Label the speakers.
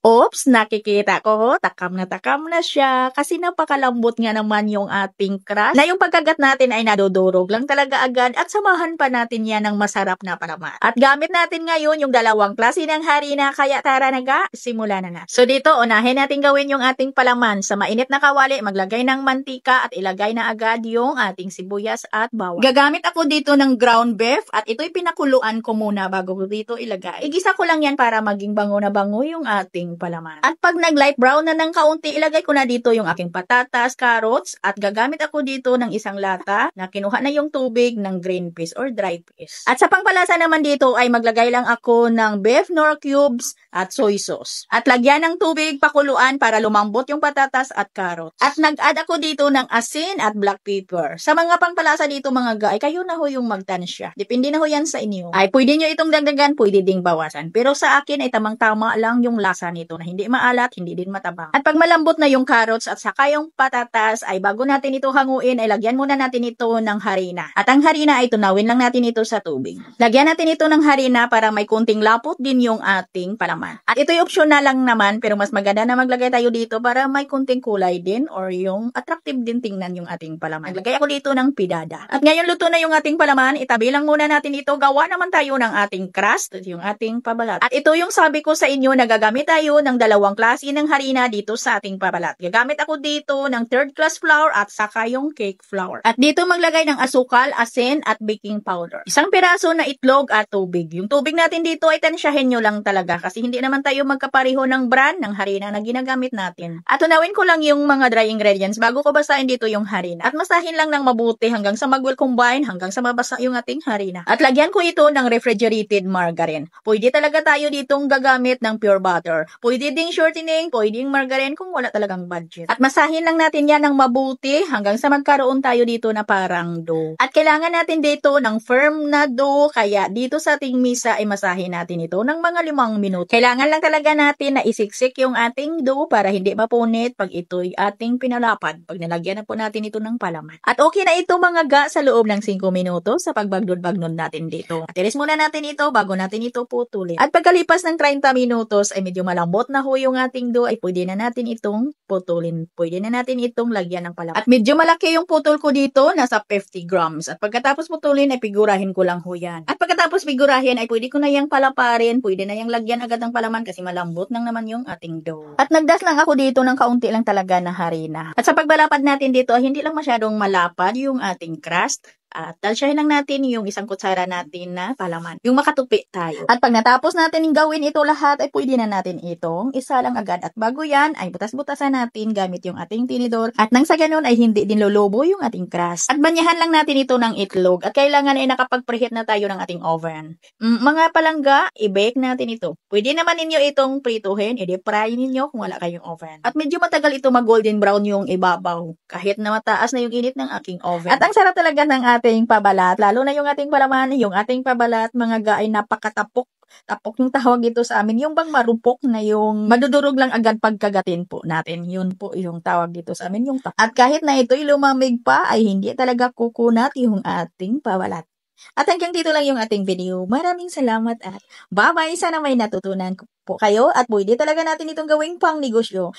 Speaker 1: Oops, nakikita ko, takam na siya kasi napakalambot nga naman yung ating crust na yung pagkagat natin ay nadudurog lang talaga agad at samahan pa natin yan ng masarap na palaman. At gamit natin ngayon yung dalawang klase ng harina kaya tara simula na. So dito, unahin natin gawin yung ating palaman. Sa mainit na kawali, maglagay ng mantika at ilagay na agad yung ating sibuyas at bawang. Gagamit ako dito ng ground beef at ito'y pinakuluan ko muna bago ko dito ilagay. Igisa ko lang yan para maging bango na bango yung ating palaman. At pag nag-light brown na ng kaunti, ilagay ko na dito yung aking patatas, carrots, at gagamit ako dito ng isang lata na kinuha na yung tubig ng green peas or dry peas. At sa pangpalasa naman dito ay maglagay lang ako ng beef nor cubes at soy sauce. At lagyan ng tubig pakuluan para lumambot yung patatas at carrots. At nag-add ako dito ng asin at black pepper. Sa mga pangpalasa dito mga guys, kayo na ho yung magtansya. Depende na ho yan sa inyo. Ay pwede nyo itong dagdagan, pwede ding bawasan. Pero sa akin ay tamang-tama lang yung lasa nito na hindi maalat, hindi din matabang. At pag malambot na yung carrots at saka yung patatas ay bago natin ito hanguin ay lagyan muna natin ito ng harina. At ang harina ay tunawin lang natin ito sa tubig. Lagyan natin ito ng harina para may kunting lapot din yung ating palaman. At ito'y optional lang naman pero mas maganda na maglagay tayo dito para may kunting kulay din or yung attractive din tingnan yung ating palaman. Naglagay ako dito ng pidada. At ngayon luto na yung ating palaman, itabi lang muna natin ito. Gawa naman tayo ng ating crust, yung ating pabalat. At ito yung sabi ko sa inyo, nagagamit tayo ng dalawang klase ng harina dito sa ating pabalat. Gagamit ako dito ng third class flour at saka yung cake flour. At dito maglagay ng asukal, asin at baking powder. Isang piraso na itlog at tubig. Yung tubig natin dito ay tansyahin nyo lang talaga kasi hindi naman tayo magkapareho ng brand ng harina na ginagamit natin. At tunawin ko lang yung mga dry ingredients bago ko basahin dito yung harina. At masahin lang ng mabuti hanggang sa mag-well combine, hanggang sa mabasa yung ating harina. At lagyan ko ito ng refrigerated margarine. Pwede talaga tayo ditong gagamit ng pure butter. Pwede ding shortening, pwedeng margarine kung wala talagang budget. At masahin lang natin yan ng mabuti hanggang sa magkaroon tayo dito na parang dough. At kailangan natin dito ng firm na dough, kaya dito sa ating misa ay masahin natin ito ng mga 5 minuto. Kailangan lang talaga natin na isiksik yung ating dough para hindi mapunit pag ito'y ating pinalapad. Pag nalagyan na po natin ito ng palaman. At okay na ito mga ga sa loob ng 5 minuto sa pagbagnod-bagnod natin dito. At iris muna natin ito bago natin ito putulin. At pagkalipas ng 30 minutos ay medyo malambot na ho yung ating dough ay pwede na natin itong putulin. Pwede na natin itong lagyan ng palaman. At medyo malaki yung putol ko dito, nasa 50 grams. At pagkatapos putulin ay figurahin ko lang ho yan. At pagkatapos figurahin ay pwede ko na yung palaparin, pwede na yung lagyan agad ng palaman kasi malambot lang naman yung ating dough. At nagdas lang ako dito ng kaunti lang talaga na harina. At sa pagbalapad natin dito ay hindi lang masyadong malapad yung ating crust. At talsyahin lang natin yung isang kutsara natin na palaman. Yung makatupi tayo. At pag natapos natin gawin ito lahat, ay pwede na natin itong isa lang agad. At bago yan, ay butas-butasan natin gamit yung ating tinidor. At nang sa ganun ay hindi din lolobo yung ating crust. At banyahan lang natin ito ng itlog. At kailangan ay nakapag-preheat na tayo ng ating oven. Mga palangga, i-bake natin ito. Pwede naman ninyo itong prituhin, i-deep fry ninyo kung wala kayong oven. At medyo matagal ito mag-golden brown yung ibabaw. Kahit na mataas na yung init ng aking oven. At ang sarap talaga ng ating pabalat, lalo na yung ating palaman, yung ating pabalat, mga ga ay napakatapok. Tapok yung tawag dito sa amin, yung bang marupok na yung madudurog lang agad pagkagatin po natin. Yun po yung tawag dito sa amin, yung tapok. At kahit na ito'y lumamig pa, ay hindi talaga kukunat yung ating pabalat. At hanggang dito lang yung ating video. Maraming salamat at bye-bye. Sana may natutunan po kayo at pwede talaga natin itong gawing pang negosyo.